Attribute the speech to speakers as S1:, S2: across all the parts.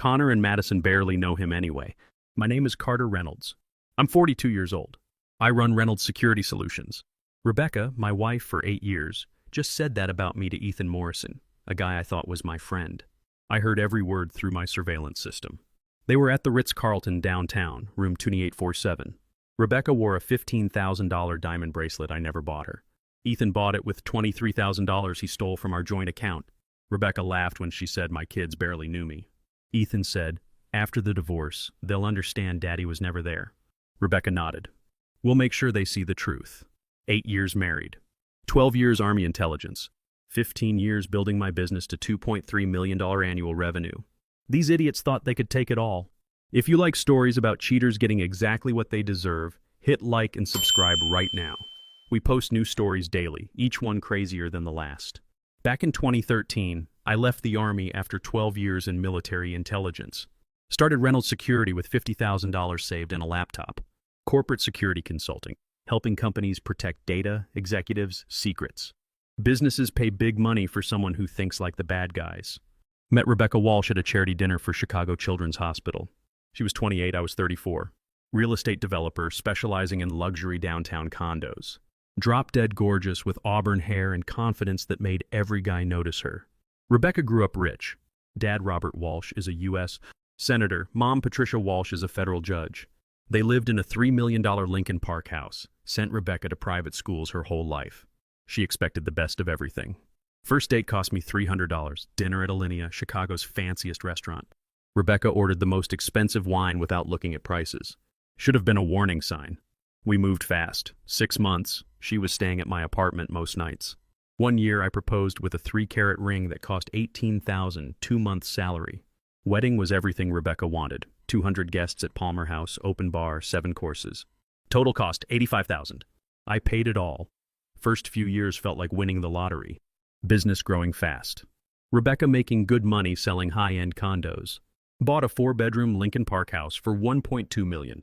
S1: Connor and Madison barely know him anyway. My name is Carter Reynolds. I'm 42 years old. I run Reynolds Security Solutions. Rebecca, my wife for 8 years, just said that about me to Ethan Morrison, a guy I thought was my friend. I heard every word through my surveillance system. They were at the Ritz-Carlton downtown, room 2847. Rebecca wore a $15,000 diamond bracelet I never bought her. Ethan bought it with $23,000 he stole from our joint account. Rebecca laughed when she said my kids barely knew me. Ethan said, after the divorce, they'll understand Daddy was never there. Rebecca nodded. We'll make sure they see the truth. 8 years married. 12 years Army intelligence. 15 years building my business to $2.3 million annual revenue. These idiots thought they could take it all. If you like stories about cheaters getting exactly what they deserve, hit like and subscribe right now. We post new stories daily, each one crazier than the last. Back in 2013, I left the Army after 12 years in military intelligence. Started Reynolds Security with $50,000 saved and a laptop. Corporate security consulting, helping companies protect data, executives, secrets. Businesses pay big money for someone who thinks like the bad guys. Met Rebecca Walsh at a charity dinner for Chicago Children's Hospital. She was 28, I was 34. Real estate developer specializing in luxury downtown condos. Drop-dead gorgeous with auburn hair and confidence that made every guy notice her. Rebecca grew up rich. Dad Robert Walsh is a U.S. Senator. Mom Patricia Walsh is a federal judge. They lived in a $3 million Lincoln Park house. Sent Rebecca to private schools her whole life. She expected the best of everything. First date cost me $300. Dinner at Alinea, Chicago's fanciest restaurant. Rebecca ordered the most expensive wine without looking at prices. Should have been a warning sign. We moved fast. 6 months. She was staying at my apartment most nights. 1 year I proposed with a 3-carat ring that cost $18,000, 2 months' salary. Wedding was everything Rebecca wanted. 200 guests at Palmer House, open bar, 7 courses. Total cost $85,000. I paid it all. First few years felt like winning the lottery. Business growing fast. Rebecca making good money selling high-end condos. Bought a 4-bedroom Lincoln Park house for $1.2 million.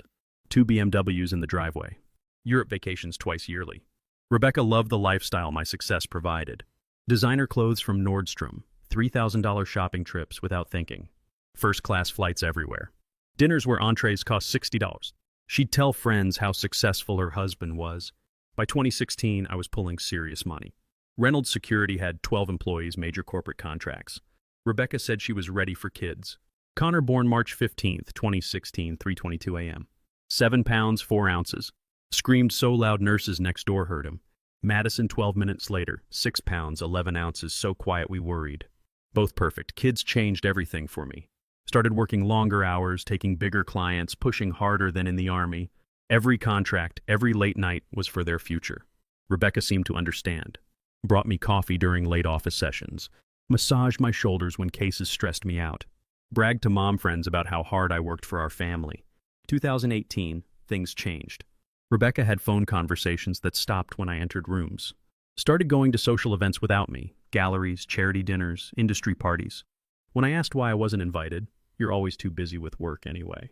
S1: 2 BMWs in the driveway. Europe vacations twice yearly. Rebecca loved the lifestyle my success provided. Designer clothes from Nordstrom. $3,000 shopping trips without thinking. First-class flights everywhere. Dinners where entrees cost $60. She'd tell friends how successful her husband was. By 2016, I was pulling serious money. Reynolds Security had 12 employees, major corporate contracts. Rebecca said she was ready for kids. Connor born March 15th, 2016, 3:22 a.m. 7 pounds, 4 ounces. Screamed so loud nurses next door heard him. Madison 12 minutes later, 6 pounds, 11 ounces, so quiet we worried. Both perfect. Kids changed everything for me. Started working longer hours, taking bigger clients, pushing harder than in the Army. Every contract, every late night was for their future. Rebecca seemed to understand. Brought me coffee during late office sessions. Massaged my shoulders when cases stressed me out. Bragged to mom friends about how hard I worked for our family. 2018, things changed. Rebecca had phone conversations that stopped when I entered rooms. Started going to social events without me. Galleries, charity dinners, industry parties. When I asked why I wasn't invited, "You're always too busy with work anyway."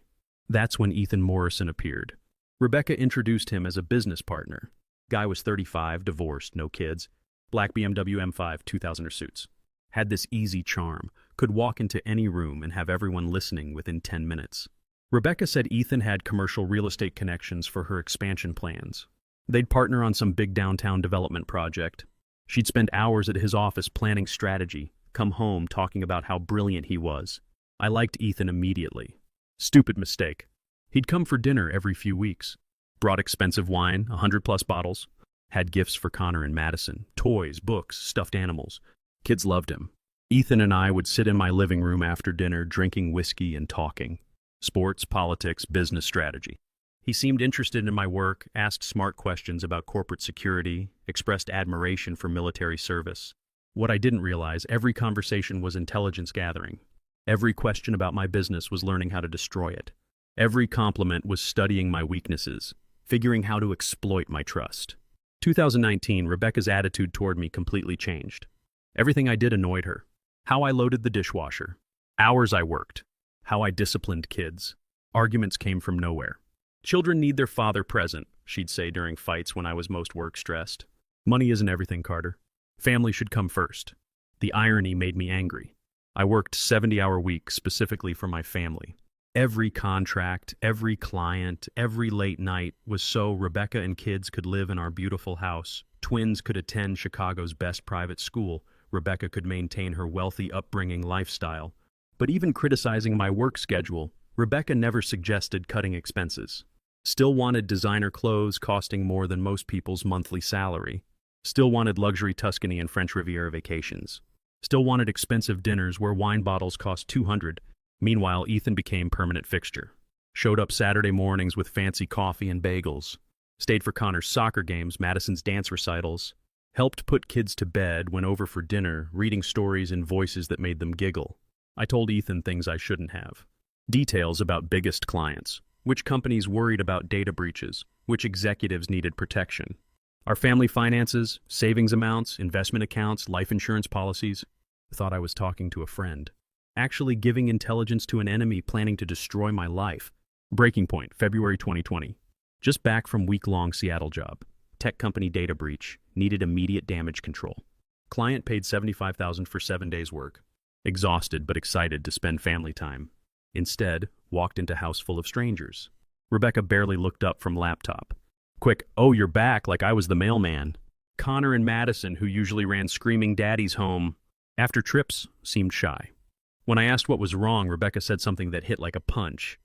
S1: That's when Ethan Morrison appeared. Rebecca introduced him as a business partner. Guy was 35, divorced, no kids. Black BMW M5, 2000er suits. Had this easy charm, could walk into any room and have everyone listening within 10 minutes. Rebecca said Ethan had commercial real estate connections for her expansion plans. They'd partner on some big downtown development project. She'd spend hours at his office planning strategy, come home talking about how brilliant he was. I liked Ethan immediately. Stupid mistake. He'd come for dinner every few weeks. Brought expensive wine, 100+ bottles. Had gifts for Connor and Madison, toys, books, stuffed animals. Kids loved him. Ethan and I would sit in my living room after dinner, drinking whiskey and talking. Sports, politics, business strategy. He seemed interested in my work, asked smart questions about corporate security, expressed admiration for military service. What I didn't realize, every conversation was intelligence gathering. Every question about my business was learning how to destroy it. Every compliment was studying my weaknesses, figuring how to exploit my trust. 2019, Rebecca's attitude toward me completely changed. Everything I did annoyed her. How I loaded the dishwasher. Hours I worked. How I disciplined kids. Arguments came from nowhere. "Children need their father present," she'd say during fights when I was most work-stressed. "Money isn't everything, Carter. Family should come first." The irony made me angry. I worked 70-hour weeks specifically for my family. Every contract, every client, every late night was so Rebecca and kids could live in our beautiful house. Twins could attend Chicago's best private school. Rebecca could maintain her wealthy upbringing lifestyle. But even criticizing my work schedule, Rebecca never suggested cutting expenses. Still wanted designer clothes costing more than most people's monthly salary. Still wanted luxury Tuscany and French Riviera vacations. Still wanted expensive dinners where wine bottles cost $200. Meanwhile, Ethan became permanent fixture. Showed up Saturday mornings with fancy coffee and bagels. Stayed for Connor's soccer games, Madison's dance recitals. Helped put kids to bed, went over for dinner, reading stories in voices that made them giggle. I told Ethan things I shouldn't have. Details about biggest clients. Which companies worried about data breaches. Which executives needed protection. Our family finances, savings amounts, investment accounts, life insurance policies. Thought I was talking to a friend. Actually giving intelligence to an enemy planning to destroy my life. Breaking point, February 2020. Just back from week-long Seattle job. Tech company data breach. Needed immediate damage control. Client paid $75,000 for 7 days work. Exhausted but excited to spend family time. Instead, walked into house full of strangers. Rebecca barely looked up from laptop. Quick, oh, you're back, like I was the mailman. Connor and Madison, who usually ran screaming daddies home, after trips, seemed shy. When I asked what was wrong, Rebecca said something that hit like a punch.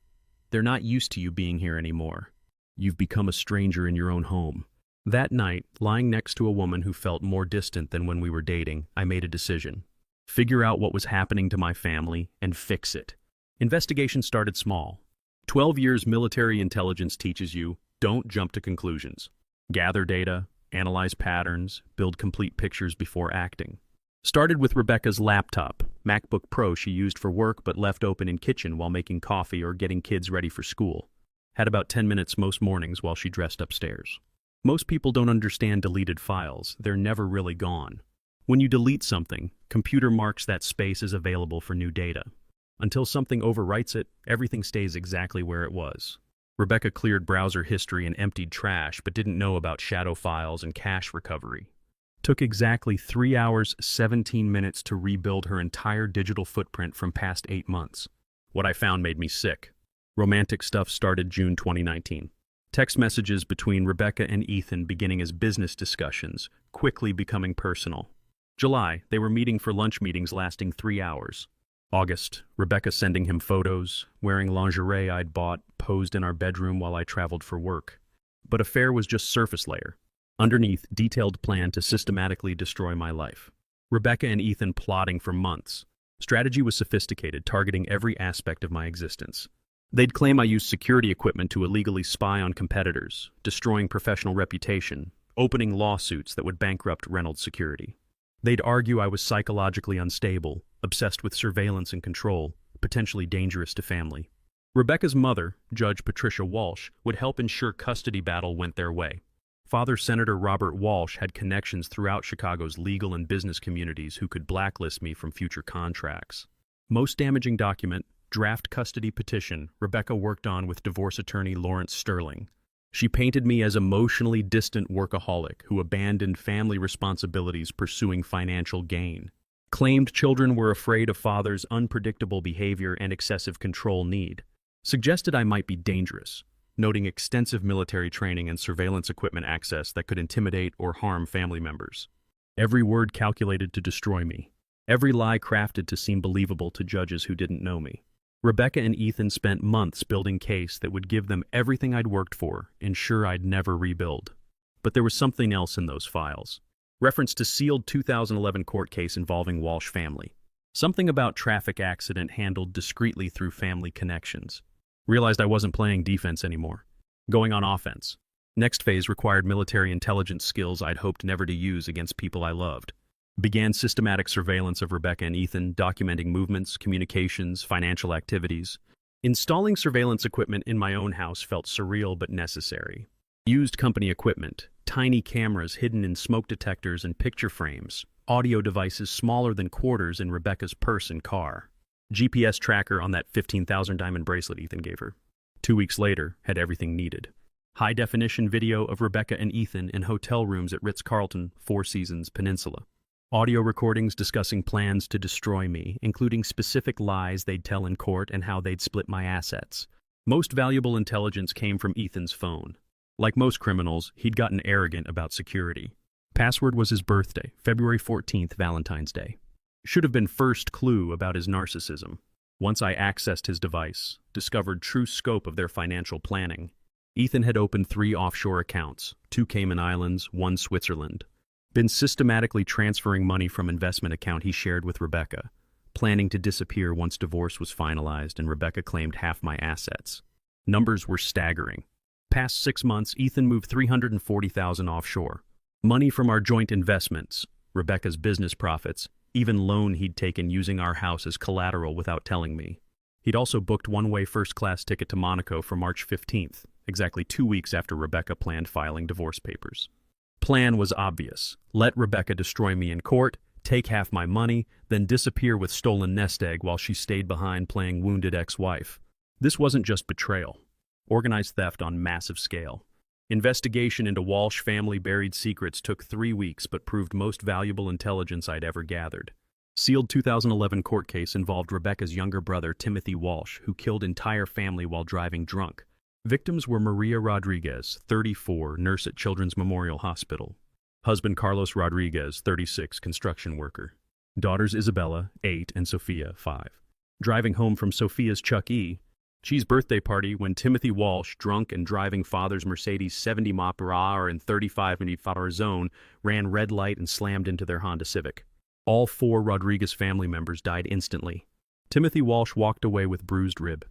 S1: They're not used to you being here anymore. You've become a stranger in your own home. That night, lying next to a woman who felt more distant than when we were dating, I made a decision. Figure out what was happening to my family and fix it. Investigation started small. 12 years military intelligence teaches you, don't jump to conclusions. Gather data, analyze patterns, build complete pictures before acting. Started with Rebecca's laptop, MacBook Pro she used for work but left open in kitchen while making coffee or getting kids ready for school. Had about 10 minutes most mornings while she dressed upstairs. Most people don't understand deleted files. They're never really gone. When you delete something, computer marks that space as available for new data. Until something overwrites it, everything stays exactly where it was. Rebecca cleared browser history and emptied trash but didn't know about shadow files and cache recovery. Took exactly 3 hours, 17 minutes to rebuild her entire digital footprint from past 8 months. What I found made me sick. Romantic stuff started June 2019. Text messages between Rebecca and Ethan beginning as business discussions, quickly becoming personal. July, they were meeting for lunch meetings lasting 3 hours. August, Rebecca sending him photos, wearing lingerie I'd bought, posed in our bedroom while I traveled for work. But affair was just surface layer. Underneath, detailed plan to systematically destroy my life. Rebecca and Ethan plotting for months. Strategy was sophisticated, targeting every aspect of my existence. They'd claim I used security equipment to illegally spy on competitors, destroying professional reputation, opening lawsuits that would bankrupt Reynolds Security. They'd argue I was psychologically unstable, obsessed with surveillance and control, potentially dangerous to family. Rebecca's mother, Judge Patricia Walsh, would help ensure custody battle went their way. Father Senator Robert Walsh had connections throughout Chicago's legal and business communities who could blacklist me from future contracts. Most damaging document, draft custody petition, Rebecca worked on with divorce attorney Lawrence Sterling. She painted me as emotionally distant workaholic who abandoned family responsibilities pursuing financial gain. Claimed children were afraid of father's unpredictable behavior and excessive control need. Suggested I might be dangerous, noting extensive military training and surveillance equipment access that could intimidate or harm family members. Every word calculated to destroy me. Every lie crafted to seem believable to judges who didn't know me. Rebecca and Ethan spent months building case that would give them everything I'd worked for, ensure I'd never rebuild. But there was something else in those files. Reference to sealed 2011 court case involving Walsh family. Something about traffic accident handled discreetly through family connections. Realized I wasn't playing defense anymore. Going on offense. Next phase required military intelligence skills I'd hoped never to use against people I loved. Began systematic surveillance of Rebecca and Ethan, documenting movements, communications, financial activities. Installing surveillance equipment in my own house felt surreal but necessary. Used company equipment, tiny cameras hidden in smoke detectors and picture frames, audio devices smaller than quarters in Rebecca's purse and car. GPS tracker on that 15,000 diamond bracelet Ethan gave her. 2 weeks later, had everything needed. High-definition video of Rebecca and Ethan in hotel rooms at Ritz-Carlton, Four Seasons, Peninsula. Audio recordings discussing plans to destroy me, including specific lies they'd tell in court and how they'd split my assets. Most valuable intelligence came from Ethan's phone. Like most criminals, he'd gotten arrogant about security. Password was his birthday, February 14th, Valentine's Day. Should have been first clue about his narcissism. Once I accessed his device, discovered true scope of their financial planning. Ethan had opened 3 offshore accounts, 2 Cayman Islands, 1 Switzerland. Been systematically transferring money from investment account he shared with Rebecca, planning to disappear once divorce was finalized and Rebecca claimed half my assets. Numbers were staggering. Past 6 months, Ethan moved $340,000 offshore. Money from our joint investments, Rebecca's business profits, even loan he'd taken using our house as collateral without telling me. He'd also booked one-way first-class ticket to Monaco for March 15th, exactly 2 weeks after Rebecca planned filing divorce papers. Plan was obvious. Let Rebecca destroy me in court, take half my money, then disappear with stolen nest egg while she stayed behind playing wounded ex-wife. This wasn't just betrayal. Organized theft on massive scale. Investigation into Walsh family buried secrets took 3 weeks but proved most valuable intelligence I'd ever gathered. Sealed 2011 court case involved Rebecca's younger brother, Timothy Walsh, who killed entire family while driving drunk. Victims were Maria Rodriguez, 34, nurse at Children's Memorial Hospital. Husband Carlos Rodriguez, 36, construction worker. Daughters Isabella, 8, and Sophia, 5. Driving home from Sophia's Chuck E. Cheese birthday party when Timothy Walsh, drunk and driving father's Mercedes 70 mile/hour in 35 zone, ran red light and slammed into their Honda Civic. All 4 Rodriguez family members died instantly. Timothy Walsh walked away with bruised rib.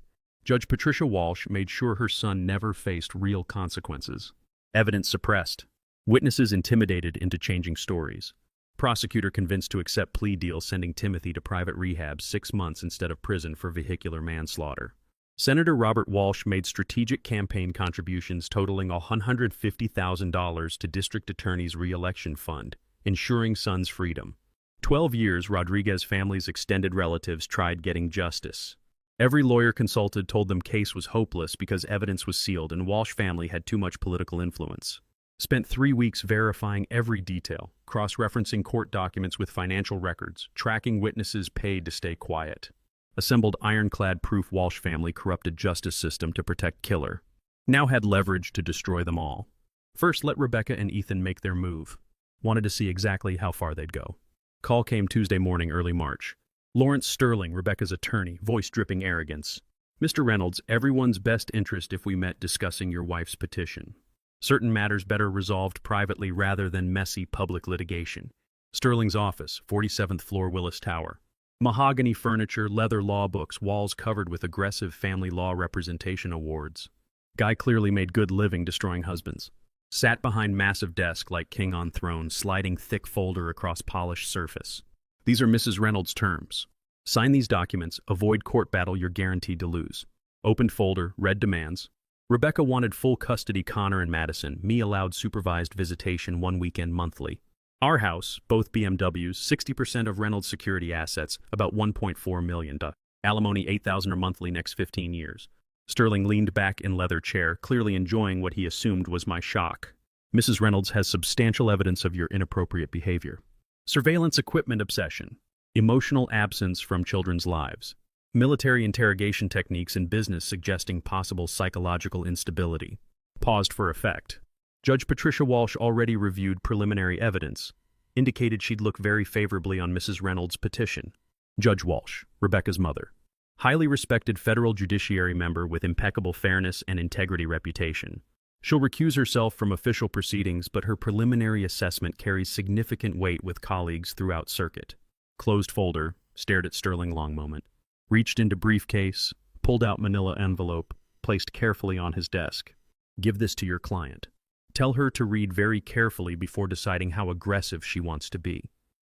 S1: Judge Patricia Walsh made sure her son never faced real consequences. Evidence suppressed. Witnesses intimidated into changing stories. Prosecutor convinced to accept plea deal sending Timothy to private rehab 6 months instead of prison for vehicular manslaughter. Senator Robert Walsh made strategic campaign contributions totaling $150,000 to District Attorney's re-election fund, ensuring son's freedom. 12 years Rodriguez family's extended relatives tried getting justice. Every lawyer consulted told them case was hopeless because evidence was sealed and Walsh family had too much political influence. Spent 3 weeks verifying every detail, cross-referencing court documents with financial records, tracking witnesses paid to stay quiet. Assembled ironclad proof Walsh family corrupted justice system to protect killer. Now had leverage to destroy them all. First, let Rebecca and Ethan make their move. Wanted to see exactly how far they'd go. Call came Tuesday morning, early March. Lawrence Sterling, Rebecca's attorney, voice dripping arrogance. Mr. Reynolds, everyone's best interest if we met discussing your wife's petition. Certain matters better resolved privately rather than messy public litigation. Sterling's office, 47th floor Willis Tower. Mahogany furniture, leather law books, walls covered with aggressive family law representation awards. Guy clearly made good living destroying husbands. Sat behind massive desk like king on throne, sliding thick folder across polished surface. These are Mrs. Reynolds' terms. Sign these documents, avoid court battle you're guaranteed to lose. Opened folder, read demands. Rebecca wanted full custody Connor and Madison, me allowed supervised visitation 1 weekend monthly. Our house, both BMWs, 60% of Reynolds security assets, about $1.4 million. Alimony $8,000 or monthly next 15 years. Sterling leaned back in leather chair, clearly enjoying what he assumed was my shock. Mrs. Reynolds has substantial evidence of your inappropriate behavior. Surveillance equipment obsession. Emotional absence from children's lives. Military interrogation techniques in business suggesting possible psychological instability. Paused for effect. Judge Patricia Walsh already reviewed preliminary evidence. Indicated she'd look very favorably on Mrs. Reynolds' petition. Judge Walsh, Rebecca's mother. Highly respected federal judiciary member with impeccable fairness and integrity reputation. She'll recuse herself from official proceedings, but her preliminary assessment carries significant weight with colleagues throughout circuit. Closed folder, stared at Sterling long moment. Reached into briefcase, pulled out manila envelope, placed carefully on his desk. Give this to your client. Tell her to read very carefully before deciding how aggressive she wants to be.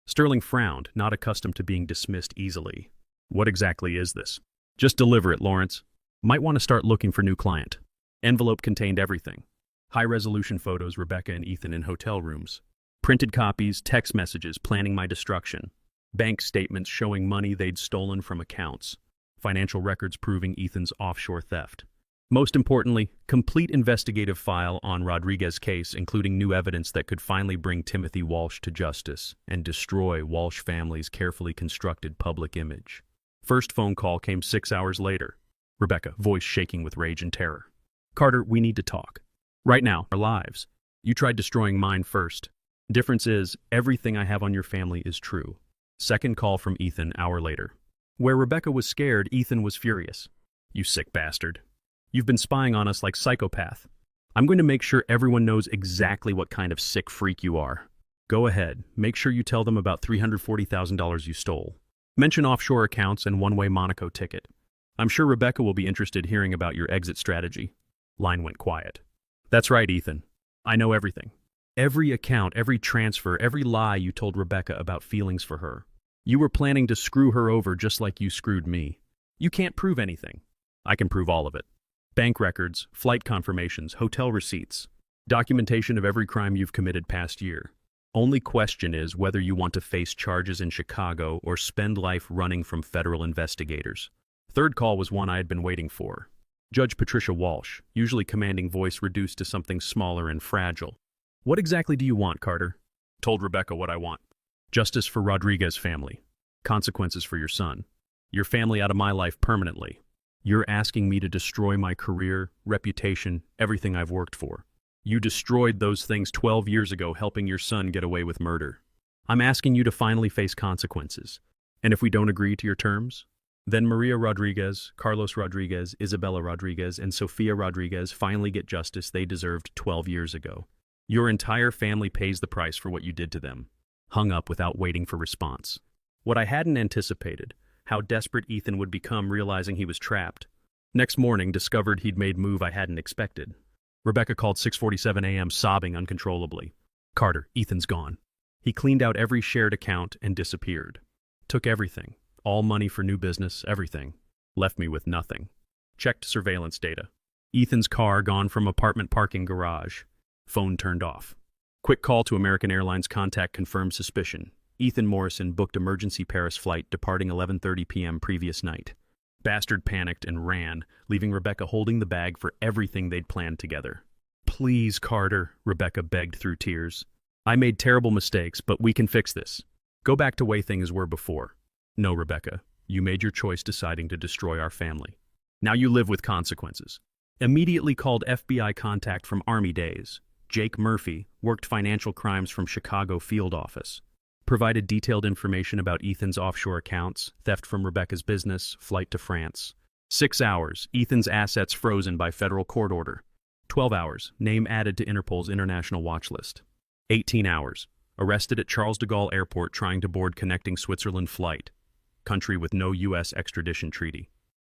S1: Sterling frowned, not accustomed to being dismissed easily. What exactly is this? Just deliver it, Lawrence. Might want to start looking for new client. Envelope contained everything. High-resolution photos Rebecca and Ethan in hotel rooms. Printed copies, text messages planning my destruction. Bank statements showing money they'd stolen from accounts. Financial records proving Ethan's offshore theft. Most importantly, complete investigative file on Rodriguez's case, including new evidence that could finally bring Timothy Walsh to justice and destroy Walsh family's carefully constructed public image. First phone call came 6 hours later. Rebecca, voice shaking with rage and terror. Carter, we need to talk. Right now, our lives. You tried destroying mine first. Difference is, everything I have on your family is true. Second call from Ethan, hour later. Where Rebecca was scared, Ethan was furious. You sick bastard. You've been spying on us like psychopath. I'm going to make sure everyone knows exactly what kind of sick freak you are. Go ahead, make sure you tell them about $340,000 you stole. Mention offshore accounts and one-way Monaco ticket. I'm sure Rebecca will be interested hearing about your exit strategy. Line went quiet. That's right, Ethan. I know everything. Every account, every transfer, every lie you told Rebecca about feelings for her. You were planning to screw her over just like you screwed me. You can't prove anything. I can prove all of it. Bank records, flight confirmations, hotel receipts, documentation of every crime you've committed past year. Only question is whether you want to face charges in Chicago or spend life running from federal investigators. Third call was one I had been waiting for. Judge Patricia Walsh, usually commanding voice reduced to something smaller and fragile. What exactly do you want, Carter? Told Rebecca what I want. Justice for Rodriguez family. Consequences for your son. Your family out of my life permanently. You're asking me to destroy my career, reputation, everything I've worked for. You destroyed those things 12 years ago helping your son get away with murder. I'm asking you to finally face consequences. And if we don't agree to your terms, then Maria Rodriguez, Carlos Rodriguez, Isabella Rodriguez, and Sofia Rodriguez finally get justice they deserved 12 years ago. Your entire family pays the price for what you did to them. Hung up without waiting for response. What I hadn't anticipated, how desperate Ethan would become realizing he was trapped. Next morning, discovered he'd made move I hadn't expected. Rebecca called 6:47 a.m. sobbing uncontrollably. Carter, Ethan's gone. He cleaned out every shared account and disappeared. Took everything. All money for new business, everything. Left me with nothing. Checked surveillance data. Ethan's car gone from apartment parking garage. Phone turned off. Quick call to American Airlines contact confirmed suspicion. Ethan Morrison booked emergency Paris flight departing 11:30 p.m. previous night. Bastard panicked and ran, leaving Rebecca holding the bag for everything they'd planned together. Please, Carter, Rebecca begged through tears. I made terrible mistakes, but we can fix this. Go back to way things were before. No, Rebecca, you made your choice deciding to destroy our family. Now you live with consequences. Immediately called FBI contact from Army days. Jake Murphy worked financial crimes from Chicago field office. Provided detailed information about Ethan's offshore accounts, theft from Rebecca's business, flight to France. 6 hours, Ethan's assets frozen by federal court order. 12 hours, name added to Interpol's international watch list. 18 hours, arrested at Charles de Gaulle Airport trying to board connecting Switzerland flight. Country with no U.S. extradition treaty.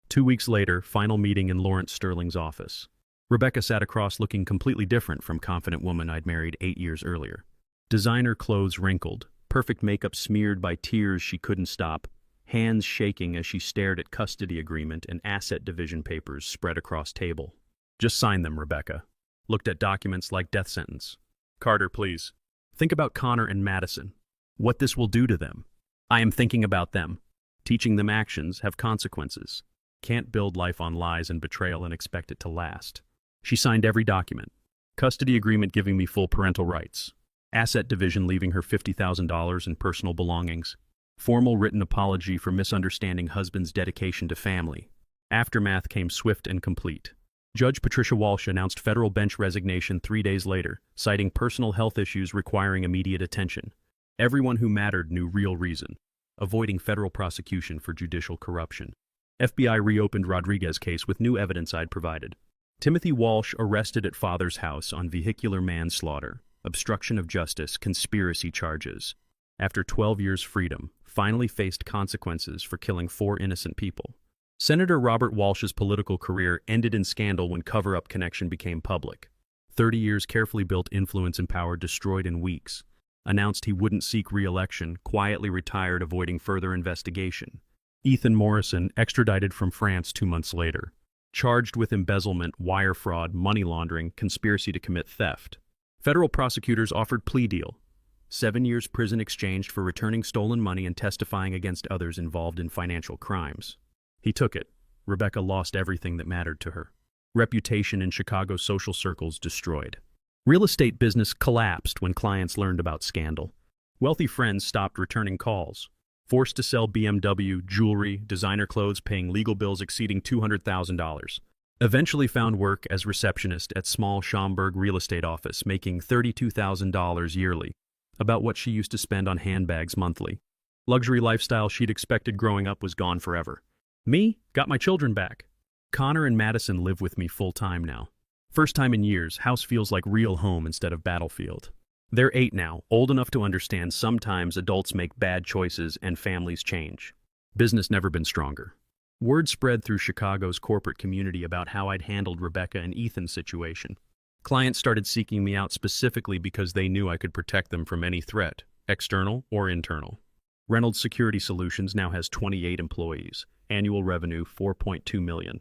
S1: 2 weeks later, final meeting in Lawrence Sterling's office. Rebecca sat across looking completely different from confident woman I'd married 8 years earlier. Designer clothes wrinkled, perfect makeup smeared by tears she couldn't stop, hands shaking as she stared at custody agreement and asset division papers spread across table. Just sign them, Rebecca. Looked at documents like death sentence. Carter, please. Think about Connor and Madison. What this will do to them. I am thinking about them. Teaching them actions have consequences. Can't build life on lies and betrayal and expect it to last. She signed every document. Custody agreement giving me full parental rights. Asset division leaving her $50,000 in personal belongings. Formal written apology for misunderstanding husband's dedication to family. Aftermath came swift and complete. Judge Patricia Walsh announced federal bench resignation 3 days later, citing personal health issues requiring immediate attention. Everyone who mattered knew real reason. Avoiding federal prosecution for judicial corruption. FBI reopened Rodriguez's case with new evidence I'd provided. Timothy Walsh arrested at father's house on vehicular manslaughter, obstruction of justice, conspiracy charges. After 12 years' freedom, finally faced consequences for killing 4 innocent people. Senator Robert Walsh's political career ended in scandal when cover-up connection became public. 30 years carefully built influence and power destroyed in weeks. Announced he wouldn't seek re-election, quietly retired avoiding further investigation. Ethan Morrison extradited from France 2 months later. Charged with embezzlement, wire fraud, money laundering, conspiracy to commit theft. Federal prosecutors offered plea deal. 7 years prison exchanged for returning stolen money and testifying against others involved in financial crimes. He took it. Rebecca lost everything that mattered to her. Reputation in Chicago's social circles destroyed. Real estate business collapsed when clients learned about scandal. Wealthy friends stopped returning calls. Forced to sell BMW, jewelry, designer clothes, paying legal bills exceeding $200,000. Eventually found work as receptionist at small Schaumburg real estate office, making $32,000 yearly, about what she used to spend on handbags monthly. Luxury lifestyle she'd expected growing up was gone forever. Me? Got my children back. Connor and Madison live with me full-time now. First time in years, house feels like real home instead of battlefield. They're 8 now, old enough to understand sometimes adults make bad choices and families change. Business never been stronger. Word spread through Chicago's corporate community about how I'd handled Rebecca and Ethan's situation. Clients started seeking me out specifically because they knew I could protect them from any threat, external or internal. Reynolds Security Solutions now has 28 employees, annual revenue $4.2 million.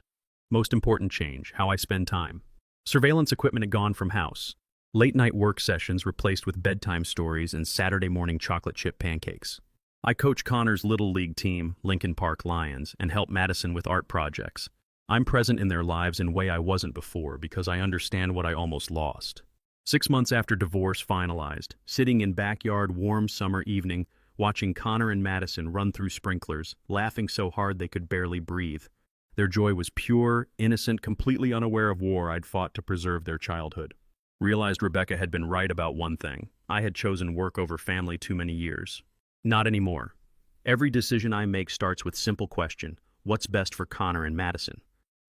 S1: Most important change, how I spend time. Surveillance equipment had gone from house. Late-night work sessions replaced with bedtime stories and Saturday morning chocolate chip pancakes. I coach Connor's Little League team, Lincoln Park Lions, and help Madison with art projects. I'm present in their lives in a way I wasn't before because I understand what I almost lost. 6 months after divorce finalized, sitting in backyard warm summer evening, watching Connor and Madison run through sprinklers, laughing so hard they could barely breathe. Their joy was pure, innocent, completely unaware of war I'd fought to preserve their childhood. Realized Rebecca had been right about one thing. I had chosen work over family too many years. Not anymore. Every decision I make starts with simple question: what's best for Connor and Madison?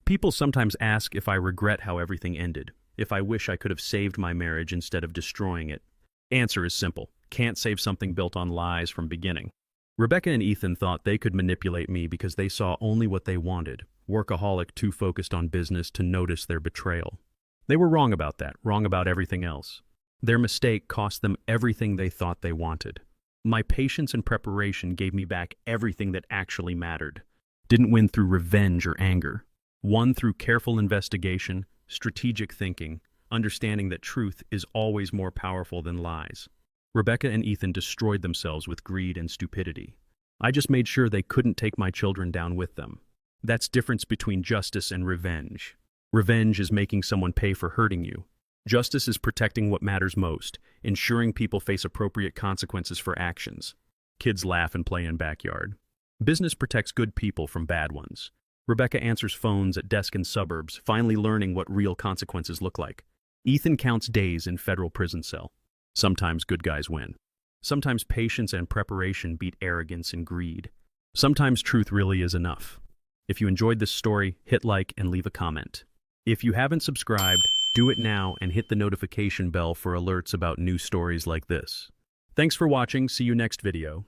S1: People sometimes ask if I regret how everything ended, if I wish I could have saved my marriage instead of destroying it. Answer is simple: can't save something built on lies from beginning. Rebecca and Ethan thought they could manipulate me because they saw only what they wanted, workaholic too focused on business to notice their betrayal. They were wrong about that, wrong about everything else. Their mistake cost them everything they thought they wanted. My patience and preparation gave me back everything that actually mattered. Didn't win through revenge or anger. Won through careful investigation, strategic thinking, understanding that truth is always more powerful than lies. Rebecca and Ethan destroyed themselves with greed and stupidity. I just made sure they couldn't take my children down with them. That's difference between justice and revenge. Revenge is making someone pay for hurting you. Justice is protecting what matters most, ensuring people face appropriate consequences for actions. Kids laugh and play in backyard. Business protects good people from bad ones. Rebecca answers phones at desk in suburbs, finally learning what real consequences look like. Ethan counts days in federal prison cell. Sometimes good guys win. Sometimes patience and preparation beat arrogance and greed. Sometimes truth really is enough. If you enjoyed this story, hit like and leave a comment. If you haven't subscribed, do it now and hit the notification bell for alerts about new stories like this. Thanks for watching. See you next video.